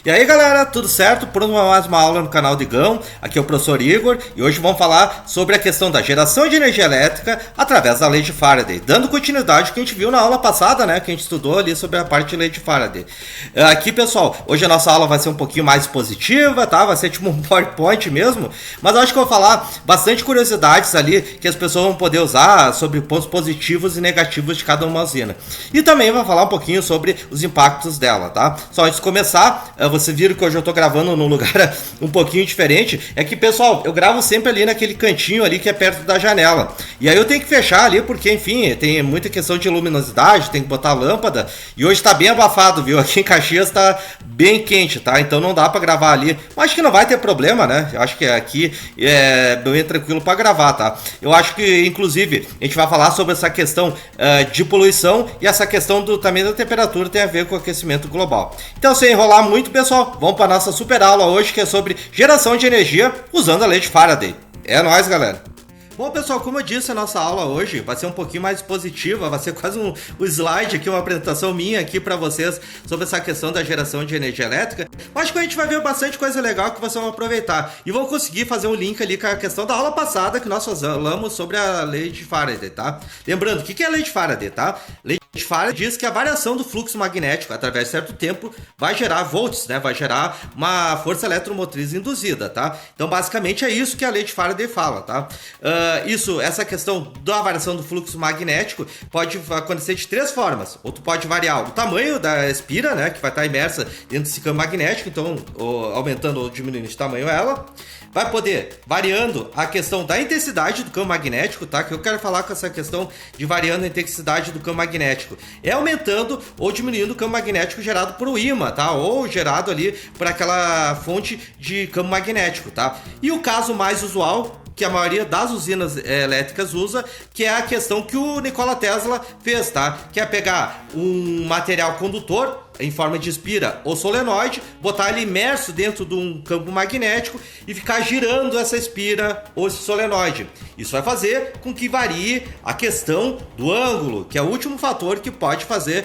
E aí galera, tudo certo? Por mais uma aula no canal de Gão, aqui é o professor Igor e hoje vamos falar sobre a questão da geração de energia elétrica através da lei de Faraday, dando continuidade ao que a gente viu na aula passada, né, que a gente estudou ali sobre a parte de lei de Faraday. Aqui pessoal, hoje a nossa aula vai ser um pouquinho mais positiva, tá? Vai ser tipo um PowerPoint mesmo, mas eu acho que eu vou falar bastante curiosidades ali que as pessoas vão poder usar sobre pontos positivos e negativos de cada uma usina. E também vai falar um pouquinho sobre os impactos dela, tá? Só antes de começar, vocês viram que hoje eu tô gravando num lugar um pouquinho diferente. É que, pessoal, eu gravo sempre ali naquele cantinho ali que é perto da janela. E aí eu tenho que fechar ali porque, enfim, tem muita questão de luminosidade, tem que botar a lâmpada. E hoje tá bem abafado, viu? Aqui em Caxias tá bem quente, tá? Então não dá pra gravar ali. Mas acho que não vai ter problema, né? Eu acho que aqui é bem tranquilo pra gravar, tá? Eu acho que, inclusive, a gente vai falar sobre essa questão de poluição e essa questão também da temperatura tem a ver com o aquecimento global. Então, sem enrolar muito, pessoal, vamos para nossa super aula hoje, que é sobre geração de energia usando a lei de Faraday. É nóis, galera! Bom, pessoal, como eu disse, a nossa aula hoje vai ser um pouquinho mais positiva, vai ser quase um slide aqui, uma apresentação minha aqui para vocês sobre essa questão da geração de energia elétrica. Acho que a gente vai ver bastante coisa legal que vocês vão aproveitar. E vou conseguir fazer um link ali com a questão da aula passada que nós falamos sobre a lei de Faraday, tá? Lembrando, o que é a lei de Faraday, tá? Lei de Faraday diz que a variação do fluxo magnético através de certo tempo vai gerar volts, né? Vai gerar uma força eletromotriz induzida, tá? Então, basicamente, é isso que a lei de Faraday fala, tá? Essa questão da variação do fluxo magnético pode acontecer de três formas. Ou tu pode variar o tamanho da espira, né, que vai estar imersa dentro desse campo magnético, então aumentando ou diminuindo de tamanho ela. Vai poder variando a questão da intensidade do campo magnético, tá? Que eu quero falar com essa questão de variando a intensidade do campo magnético. É aumentando ou diminuindo o campo magnético gerado por um ímã, tá? Ou gerado ali por aquela fonte de campo magnético, tá? E o caso mais usual que a maioria das usinas elétricas usa, que é a questão que o Nikola Tesla fez, tá? Que é pegar um material condutor em forma de espira ou solenoide, botar ele imerso dentro de um campo magnético e ficar girando essa espira ou esse solenoide. Isso vai fazer com que varie a questão do ângulo, que é o último fator que pode fazer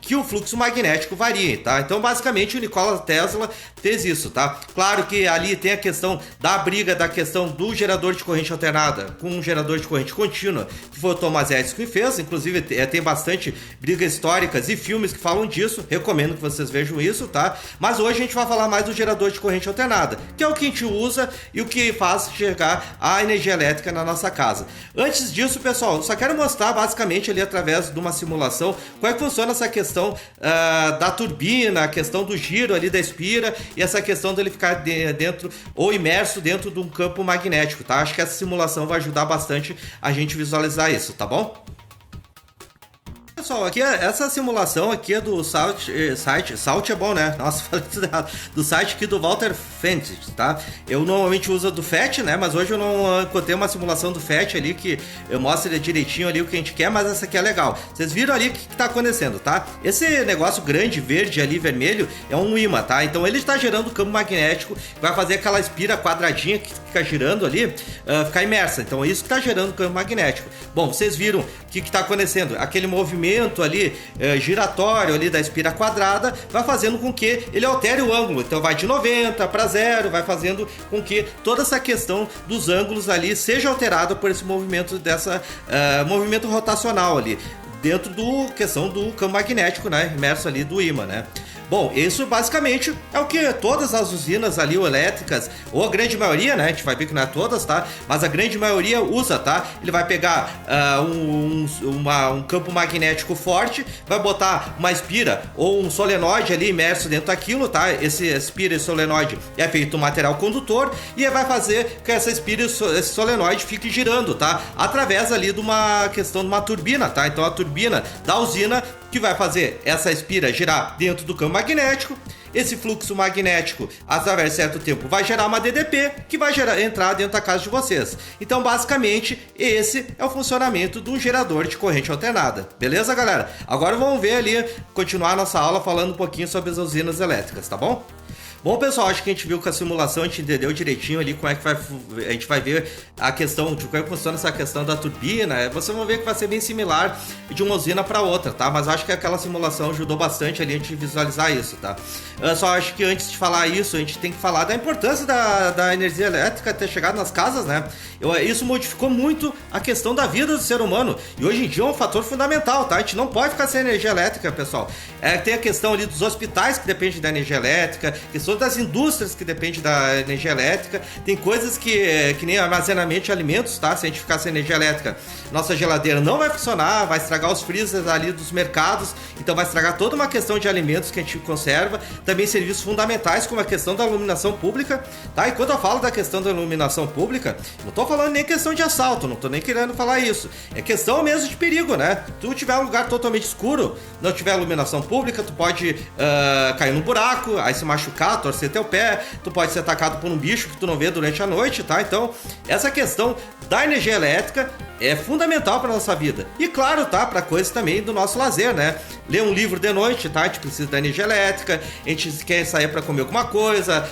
que o fluxo magnético varie, tá? Então, basicamente, o Nikola Tesla fez isso, tá? Claro que ali tem a questão da briga da questão do gerador de corrente alternada com um gerador de corrente contínua, que foi o Thomas Edison que fez. Inclusive, tem bastante brigas históricas e filmes que falam disso. Recomendo que vocês vejam isso, tá? Mas hoje a gente vai falar mais do gerador de corrente alternada, que é o que a gente usa e o que faz chegar a energia elétrica na nossa casa. Antes disso, pessoal, eu só quero mostrar basicamente ali através de uma simulação como é que funciona essa questão da turbina, a questão do giro ali da espira e essa questão dele ficar dentro ou imerso dentro de um campo magnético, tá? Acho que essa simulação vai ajudar bastante a gente visualizar isso, tá bom? Pessoal, aqui essa simulação aqui é do site é bom, né? Nossa, falei tudo errado. Do site aqui do Walter Fendt, tá? Eu normalmente uso do FET, né? Mas hoje eu não encontrei uma simulação do FET ali que eu mostro direitinho ali o que a gente quer, mas essa aqui é legal. Vocês viram ali o que tá acontecendo, tá? Esse negócio grande, verde ali, vermelho, é um ímã, tá? Então ele está gerando campo magnético, vai fazer aquela espira quadradinha que fica girando ali, ficar imersa. Então é isso que tá gerando campo magnético. Bom, vocês viram o que tá acontecendo? Aquele movimento ali giratório ali da espira quadrada vai fazendo com que ele altere o ângulo, então vai de 90 para 0, vai fazendo com que toda essa questão dos ângulos ali seja alterada por esse movimento movimento rotacional ali dentro do questão do campo magnético, né, imerso ali do ímã, né? Bom, isso basicamente é o que todas as usinas ali elétricas, ou a grande maioria, né? A gente vai ver que não é todas, tá? Mas a grande maioria usa, tá? Ele vai pegar um campo magnético forte, vai botar uma espira ou um solenoide ali imerso dentro daquilo, tá? Esse espira e solenoide é feito um material condutor e vai fazer que essa espira e esse solenoide fique girando, tá? Através ali de uma questão de uma turbina, tá? Então a turbina da usina que vai fazer essa espira girar dentro do campo magnético. Esse fluxo magnético, através de certo tempo, vai gerar uma DDP que vai entrar dentro da casa de vocês. Então, basicamente, esse é o funcionamento de um gerador de corrente alternada. Beleza, galera? Agora vamos ver ali, continuar nossa aula falando um pouquinho sobre as usinas elétricas, tá bom? Bom, pessoal, acho que a gente viu com a simulação, a gente entendeu direitinho ali como é que a gente vai ver a questão de como é que funciona essa questão da turbina. Vocês vão ver que vai ser bem similar de uma usina para outra, tá? Mas acho que aquela simulação ajudou bastante ali a gente visualizar isso, tá? Eu só acho que antes de falar isso, a gente tem que falar da importância da energia elétrica ter chegado nas casas, né? Isso modificou muito a questão da vida do ser humano e hoje em dia é um fator fundamental, tá? A gente não pode ficar sem energia elétrica, pessoal. Tem a questão ali dos hospitais que dependem da energia elétrica, questão das indústrias que dependem da energia elétrica, tem coisas que nem armazenamento de alimentos, tá? Se a gente ficar sem energia elétrica, nossa geladeira não vai funcionar, vai estragar os freezers ali dos mercados, então vai estragar toda uma questão de alimentos que a gente conserva, também serviços fundamentais como a questão da iluminação pública, tá? E quando eu falo da questão da iluminação pública, não tô falando nem questão de assalto, não tô nem querendo falar isso, é questão mesmo de perigo, né? Se tu tiver um lugar totalmente escuro, não tiver iluminação pública, tu pode cair num buraco, aí se machucar, torcer teu pé, tu pode ser atacado por um bicho que tu não vê durante a noite, tá? Então, essa questão da energia elétrica é fundamental para nossa vida. E claro, tá? Para coisas também do nosso lazer, né? Ler um livro de noite, tá? A gente precisa da energia elétrica, a gente quer sair para comer alguma coisa,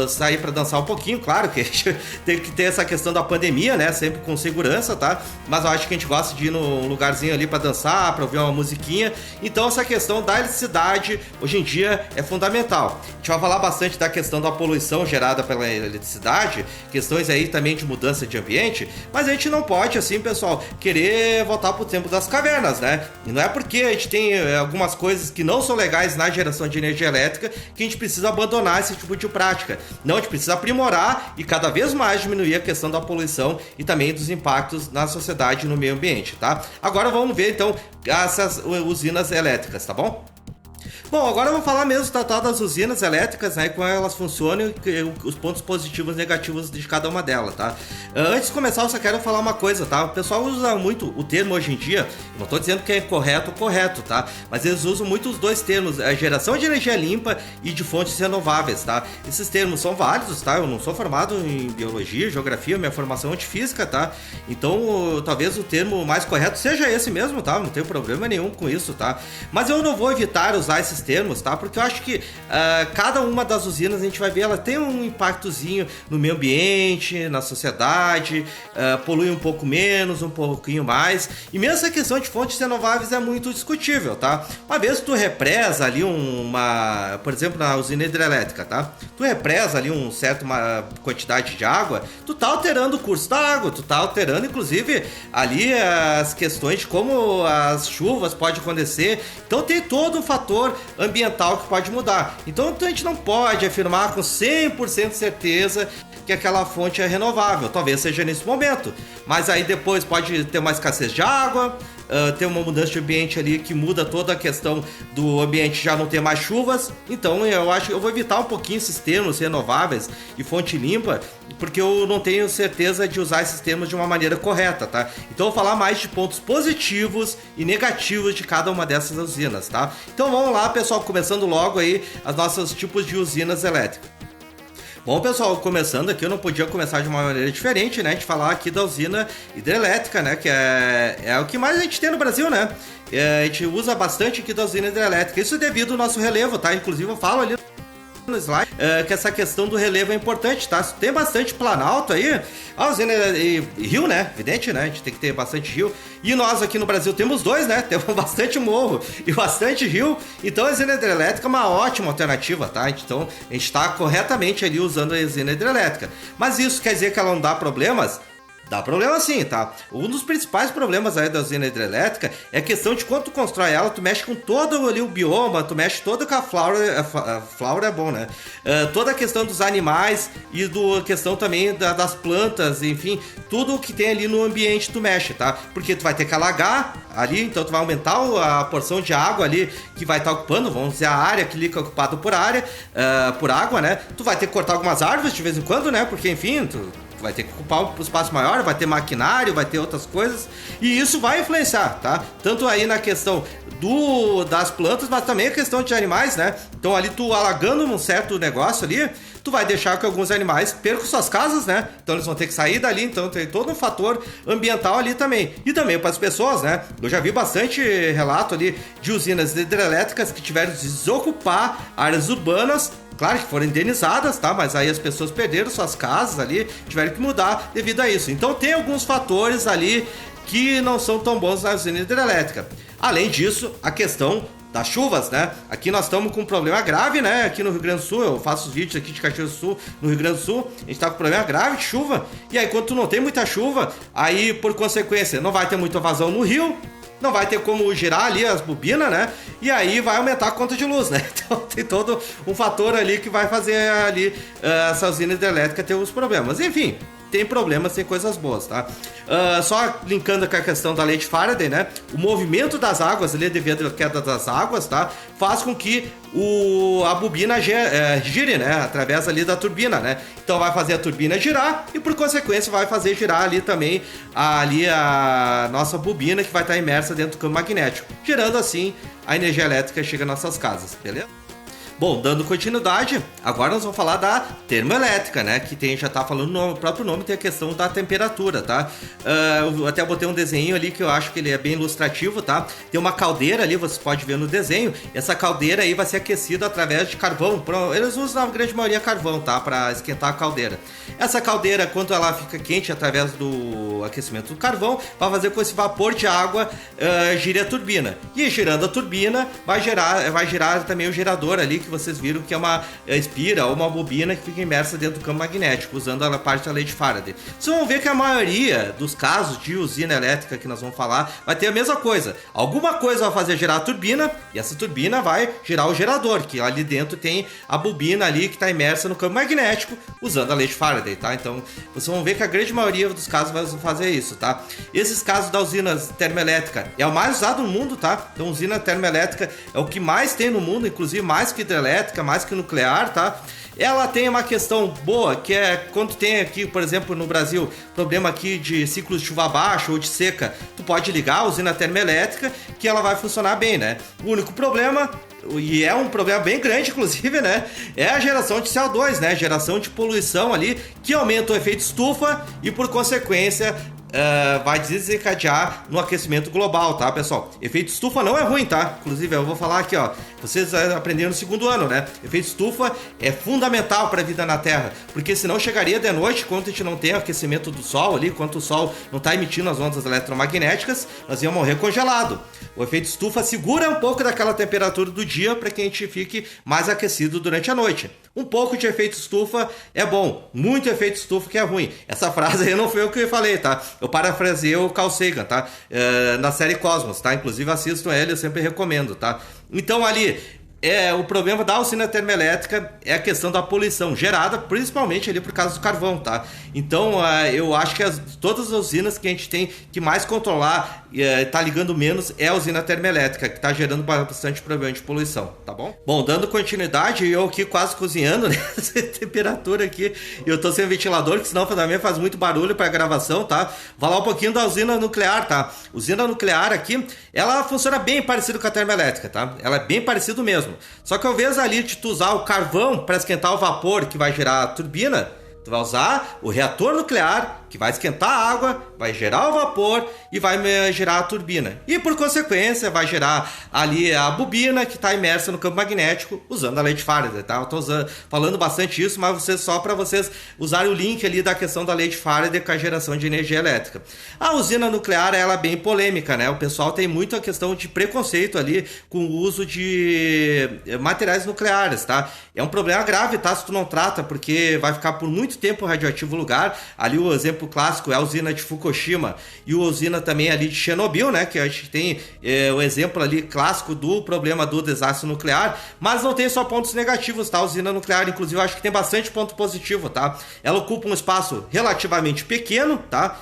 sair para dançar um pouquinho, claro que a gente tem que ter essa questão da pandemia, né? Sempre com segurança, tá? Mas eu acho que a gente gosta de ir num lugarzinho ali para dançar, para ouvir uma musiquinha. Então essa questão da eletricidade hoje em dia é fundamental. A gente vai falar bastante da questão da poluição gerada pela eletricidade, questões aí também de mudança de ambiente, mas a gente não pode, assim, pessoal, querer voltar pro tempo das cavernas, né? E não é porque a gente tem algumas coisas que não são legais na geração de energia elétrica que a gente precisa abandonar esse tipo de prática. Não, a gente precisa aprimorar e cada vez mais diminuir a questão da poluição e também dos impactos na sociedade e no meio ambiente, tá? Agora vamos ver, então, essas usinas elétricas, tá bom? Bom, agora eu vou falar mesmo das usinas elétricas, né, como elas funcionam e os pontos positivos e negativos de cada uma delas, tá? Antes de começar, eu só quero falar uma coisa, tá? O pessoal usa muito o termo hoje em dia, não estou dizendo que é correto, tá? Mas eles usam muito os dois termos, a geração de energia limpa e de fontes renováveis, tá? Esses termos são válidos, tá? Eu não sou formado em biologia, geografia, minha formação é de física, tá? Então, talvez o termo mais correto seja esse mesmo, tá? Não tenho problema nenhum com isso, tá? Mas eu não vou evitar usar esses termos, tá? Porque eu acho que cada uma das usinas a gente vai ver, ela tem um impactozinho no meio ambiente, na sociedade, polui um pouco menos, um pouquinho mais, e mesmo essa questão de fontes renováveis é muito discutível, tá? Uma vez tu represa ali por exemplo, na usina hidrelétrica, tá? Tu represa ali uma quantidade de água, tu tá alterando o curso da água, tu tá alterando inclusive ali as questões de como as chuvas podem acontecer, então tem todo um fator ambiental que pode mudar. Então a gente não pode afirmar com 100% de certeza que aquela fonte é renovável, talvez seja nesse momento, mas aí depois pode ter uma escassez de água, ter uma mudança de ambiente ali que muda toda a questão do ambiente já não ter mais chuvas. Então eu acho que eu vou evitar um pouquinho esses termos renováveis e fonte limpa, porque eu não tenho certeza de usar esses termos de uma maneira correta, tá? Então eu vou falar mais de pontos positivos e negativos de cada uma dessas usinas, tá? Então vamos lá, pessoal, começando logo aí os nossos tipos de usinas elétricas. Bom, pessoal, começando aqui, eu não podia começar de uma maneira diferente, né? A gente falar aqui da usina hidrelétrica, né? Que é o que mais a gente tem no Brasil, né? A gente usa bastante aqui da usina hidrelétrica. Isso devido ao nosso relevo, tá? Inclusive eu falo ali no slide que essa questão do relevo é importante, tá? Tem bastante planalto aí, a usina e rio, né? Evidente, né? A gente tem que ter bastante rio. E nós aqui no Brasil temos dois, né? Temos bastante morro e bastante rio. Então a usina hidrelétrica é uma ótima alternativa, tá? Então a gente está corretamente ali usando a usina hidrelétrica. Mas isso quer dizer que ela não dá problemas? Dá problema sim, tá? Um dos principais problemas aí da usina hidrelétrica é a questão de quando tu constrói ela, tu mexe com todo ali o bioma, tu mexe todo com a flora é bom, né? Toda a questão dos animais e a questão também das plantas, enfim, tudo que tem ali no ambiente tu mexe, tá? Porque tu vai ter que alagar ali, então tu vai aumentar a porção de água ali que vai estar ocupando, vamos dizer, a área que fica ocupada por água, né? Tu vai ter que cortar algumas árvores de vez em quando, né? Porque, enfim, tu vai ter que ocupar um espaço maior, vai ter maquinário, vai ter outras coisas, e isso vai influenciar, tá? Tanto aí na questão das plantas, mas também a questão de animais, né? Então ali tu alagando um certo negócio ali, tu vai deixar que alguns animais percam suas casas, né? Então eles vão ter que sair dali, então tem todo um fator ambiental ali também. E também para as pessoas, né? Eu já vi bastante relato ali de usinas hidrelétricas que tiveram que desocupar áreas urbanas claro que foram indenizadas, tá? Mas aí as pessoas perderam suas casas ali, tiveram que mudar devido a isso. Então tem alguns fatores ali que não são tão bons na usina hidrelétrica. Além disso, a questão das chuvas, né? Aqui nós estamos com um problema grave, né? Aqui no Rio Grande do Sul, eu faço os vídeos aqui de Caxias do Sul, no Rio Grande do Sul, a gente tá com um problema grave de chuva. E aí, quando tu não tem muita chuva, aí, por consequência, não vai ter muita vazão no rio, não vai ter como girar ali as bobinas, né? E aí vai aumentar a conta de luz, né? Então tem todo um fator ali que vai fazer ali essa usina hidrelétrica ter os problemas. Enfim, tem problemas, tem coisas boas, tá? Só linkando com a questão da lei de Faraday, né? O movimento das águas, ali devido à queda das águas, tá? Faz com que a bobina gire, né? Através ali da turbina, né? Então vai fazer a turbina girar e por consequência vai fazer girar ali também a nossa bobina que vai estar imersa dentro do campo magnético, gerando assim a energia elétrica chega às nossas casas, beleza? Bom, dando continuidade, agora nós vamos falar da termoelétrica, né? Que já tá falando no próprio nome, tem a questão da temperatura, tá? Eu até botei um desenho ali que eu acho que ele é bem ilustrativo, tá? Tem uma caldeira ali, você pode ver no desenho. Essa caldeira aí vai ser aquecida através de carvão. Eles usam na grande maioria carvão, tá? Para esquentar a caldeira. Essa caldeira, quando ela fica quente através do aquecimento do carvão, vai fazer com que esse vapor de água gire a turbina. E girando a turbina, vai girar também o gerador ali, que vocês viram que é uma espira ou uma bobina que fica imersa dentro do campo magnético, usando a parte da lei de Faraday. Vocês vão ver que a maioria dos casos de usina elétrica que nós vamos falar vai ter a mesma coisa. Alguma coisa vai fazer girar a turbina e essa turbina vai girar o gerador, que ali dentro tem a bobina ali que está imersa no campo magnético, usando a lei de Faraday, tá? Então vocês vão ver que a grande maioria dos casos vai fazer isso, tá? Esses casos da usina termoelétrica é o mais usado no mundo, tá? Então usina termoelétrica é o que mais tem no mundo, inclusive mais que hidrelétrica, mais que nuclear, tá? Ela tem uma questão boa, que é quando tem aqui, por exemplo, no Brasil, problema aqui de ciclos de chuva baixa ou de seca, tu pode ligar a usina termoelétrica que ela vai funcionar bem, né? O único problema, e é um problema bem grande, inclusive, né? É a geração de CO2, né? Geração de poluição ali, que aumenta o efeito estufa e, por consequência, vai desencadear no aquecimento global, tá, pessoal? Efeito estufa não é ruim, tá? Inclusive, eu vou falar aqui, ó. Vocês aprenderam no segundo ano, né? Efeito estufa é fundamental para a vida na Terra, porque senão chegaria de noite, quando a gente não tem aquecimento do Sol ali, quando o Sol não está emitindo as ondas eletromagnéticas, nós íamos morrer congelado. O efeito estufa segura um pouco daquela temperatura do dia para que a gente fique mais aquecido durante a noite. Um pouco de efeito estufa é bom, muito efeito estufa que é ruim. Essa frase aí não foi eu que falei, tá? Eu parafraseei o Carl Sagan, tá? Na série Cosmos, tá? Inclusive assistam ele, eu sempre recomendo, tá? Então ali, o problema da usina termoelétrica é a questão da poluição gerada principalmente ali por causa do carvão, tá? Então eu acho que todas as usinas que a gente tem que mais controlar tá ligando menos é a usina termoelétrica, que tá gerando bastante problema de poluição, tá bom? Bom, dando continuidade, eu aqui quase cozinhando, né? Essa temperatura aqui, eu tô sem ventilador, que senão também faz muito barulho para gravação, tá? Vou falar um pouquinho da usina nuclear, tá? Usina nuclear aqui, ela funciona bem parecido com a termoelétrica, tá? Ela é bem parecido mesmo. Só que ao invés ali de tu usar o carvão para esquentar o vapor que vai gerar a turbina, tu vai usar o reator nuclear, que vai esquentar a água, vai gerar o vapor e vai gerar a turbina. E por consequência vai gerar ali a bobina que está imersa no campo magnético, usando a lei de Faraday, tá? Eu tô falando bastante isso, mas só para vocês usarem o link ali da questão da lei de Faraday com a geração de energia elétrica. A usina nuclear, ela é bem polêmica, né? O pessoal tem muito a questão de preconceito ali com o uso de materiais nucleares, tá? É um problema grave, tá? Se tu não trata, porque vai ficar por muito tempo radioativo o lugar. Ali o exemplo clássico é a usina de Fukushima e a usina também ali de Chernobyl, né? Que a gente tem o exemplo ali clássico do problema do desastre nuclear, mas não tem só pontos negativos, tá? A usina nuclear, inclusive, eu acho que tem bastante ponto positivo, tá? Ela ocupa um espaço relativamente pequeno, tá?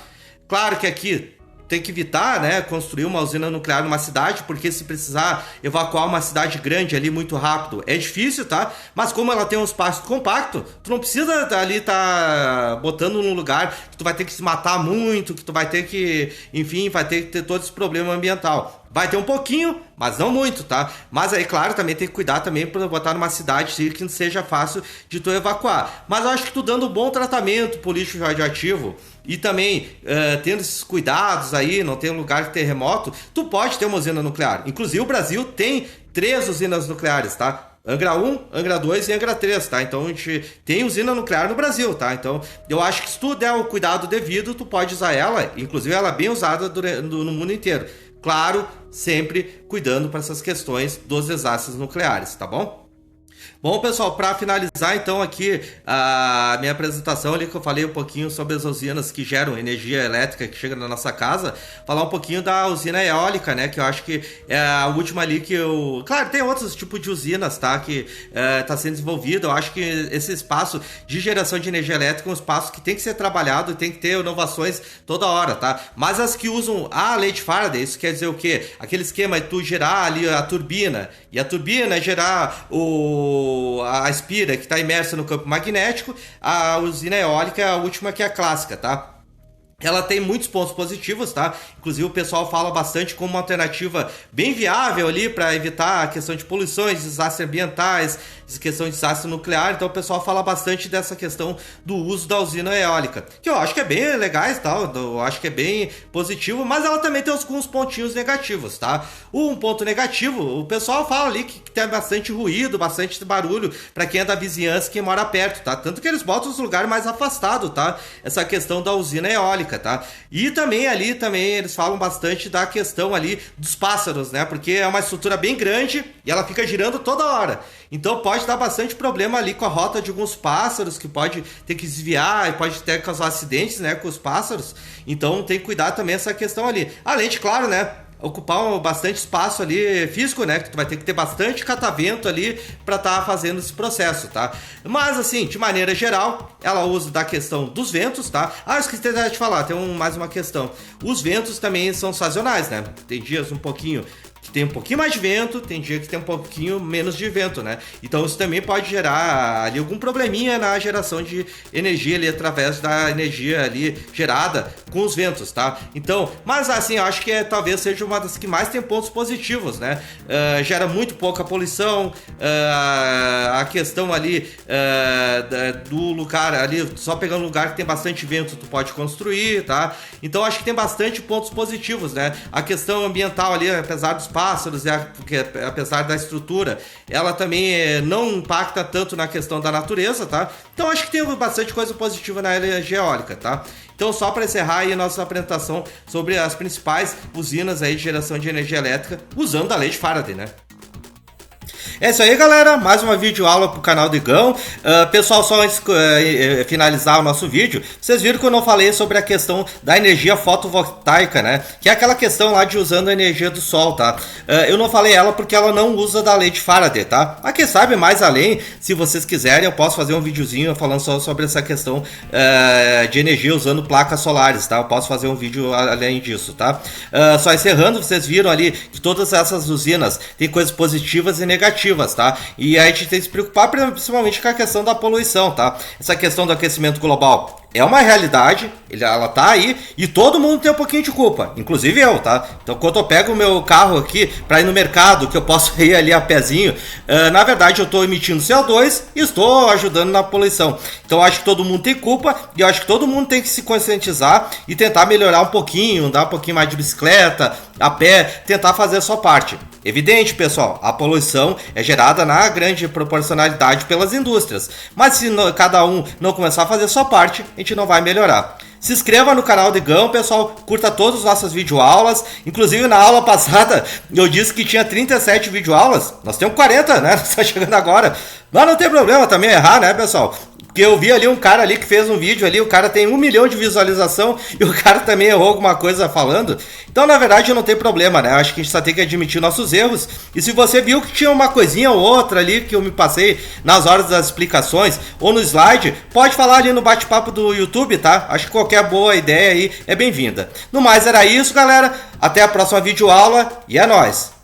Claro que aqui tem que evitar, né, construir uma usina nuclear numa cidade, porque se precisar evacuar uma cidade grande ali muito rápido, é difícil, tá? Mas como ela tem um espaço compacto, tu não precisa ali tá botando num lugar que tu vai ter que se matar muito, que tu vai ter que, enfim, vai ter que ter todo esse problema ambiental. Vai ter um pouquinho, mas não muito, tá? Mas aí, claro, também tem que cuidar também para botar numa cidade que não seja fácil de tu evacuar. Mas eu acho que tu dando um bom tratamento pro lixo radioativo e também tendo esses cuidados aí, não tem um lugar de terremoto, tu pode ter uma usina nuclear. Inclusive o Brasil tem 3 usinas nucleares, tá? Angra 1, Angra 2 e Angra 3, tá? Então a gente tem usina nuclear no Brasil, tá? Então eu acho que se tu der o cuidado devido, tu pode usar ela, inclusive ela é bem usada no mundo inteiro. Claro, sempre cuidando para essas questões dos desastres nucleares, tá bom? Bom, pessoal, para finalizar então aqui a minha apresentação ali, que eu falei um pouquinho sobre as usinas que geram energia elétrica que chega na nossa casa, falar um pouquinho da usina eólica, né, que eu acho que é a última ali que eu... Claro, tem outros tipos de usinas, tá, que tá sendo desenvolvido. Eu acho que esse espaço de geração de energia elétrica é um espaço que tem que ser trabalhado e tem que ter inovações toda hora, tá? Mas as que usam a lei de Faraday, isso quer dizer o quê? Aquele esquema de tu gerar ali a turbina, e a turbina gerar a espira que está imersa no campo magnético. A usina eólica é a última, que é a clássica, tá? Ela tem muitos pontos positivos, tá? Inclusive o pessoal fala bastante como uma alternativa bem viável ali para evitar a questão de poluições, desastres ambientais, questão de desastre nuclear. Então o pessoal fala bastante dessa questão do uso da usina eólica, que eu acho que é bem legal, tá? Eu acho que é bem positivo, mas ela também tem alguns pontinhos negativos, tá? Um ponto negativo, o pessoal fala ali que tem bastante ruído, bastante barulho para quem é da vizinhança, quem mora perto, tá? Tanto que eles botam os lugares mais afastados, tá? Essa questão da usina eólica, tá? E também ali eles falam bastante da questão ali dos pássaros, né? Porque é uma estrutura bem grande e ela fica girando toda hora. Então pode dar bastante problema ali com a rota de alguns pássaros, que pode ter que desviar e pode até causar acidentes, né, com os pássaros. Então tem que cuidar também essa questão ali. Além de, claro, né, ocupar bastante espaço ali físico, né? Que tu vai ter que ter bastante catavento ali para estar fazendo esse processo, tá? Mas assim, de maneira geral, ela usa da questão dos ventos, tá? Ah, eu esqueci de te falar, tem mais uma questão. Os ventos também são sazonais, né? Tem dias um pouquinho que tem um pouquinho mais de vento, tem dia que tem um pouquinho menos de vento, né? Então isso também pode gerar ali algum probleminha na geração de energia ali através da energia ali gerada com os ventos, tá? Então, mas assim, eu acho que talvez seja uma das que mais tem pontos positivos, né? Gera muito pouca poluição, a questão ali do lugar ali, só pegando um lugar que tem bastante vento, tu pode construir, tá? Então acho que tem bastante pontos positivos, né? A questão ambiental ali, apesar dos pássaros, apesar da estrutura, ela também não impacta tanto na questão da natureza, tá? Então acho que tem bastante coisa positiva na energia eólica, tá? Então só para encerrar aí a nossa apresentação sobre as principais usinas aí de geração de energia elétrica usando a lei de Faraday, né? É isso aí, galera, mais uma videoaula pro canal do Igão. Pessoal, só antes de finalizar o nosso vídeo, vocês viram que eu não falei sobre a questão da energia fotovoltaica, né? Que é aquela questão lá de usando a energia do sol, tá? Eu não falei ela porque ela não usa da lei de Faraday, tá? Mas quem sabe mais além, se vocês quiserem, eu posso fazer um videozinho falando só sobre essa questão de energia usando placas solares, tá? Eu posso fazer um vídeo além disso, tá? Só encerrando, vocês viram ali que todas essas usinas têm coisas positivas e negativas, tá? E a gente tem que se preocupar principalmente com a questão da poluição, tá? Essa questão do aquecimento global é uma realidade, ela tá aí e todo mundo tem um pouquinho de culpa, inclusive eu, tá? Então quando eu pego o meu carro aqui para ir no mercado, que eu posso ir ali a pezinho, na verdade eu estou emitindo CO2 e estou ajudando na poluição. Então eu acho que todo mundo tem culpa e eu acho que todo mundo tem que se conscientizar e tentar melhorar um pouquinho, andar um pouquinho mais de bicicleta, a pé, tentar fazer a sua parte. Evidente, pessoal, a poluição é gerada na grande proporcionalidade pelas indústrias, mas se cada um não começar a fazer a sua parte, a gente não vai melhorar. Se inscreva no canal do Igão, pessoal, curta todas as nossas videoaulas, inclusive na aula passada eu disse que tinha 37 videoaulas, nós temos 40, né, está chegando agora, mas não tem problema também errar, né, pessoal? Porque eu vi ali um cara ali que fez um vídeo ali, o cara tem 1 milhão de visualização e o cara também errou alguma coisa falando. Então, na verdade, não tem problema, né? Acho que a gente só tem que admitir nossos erros. E se você viu que tinha uma coisinha ou outra ali que eu me passei nas horas das explicações ou no slide, pode falar ali no bate-papo do YouTube, tá? Acho que qualquer boa ideia aí é bem-vinda. No mais, era isso, galera. Até a próxima videoaula e é nóis!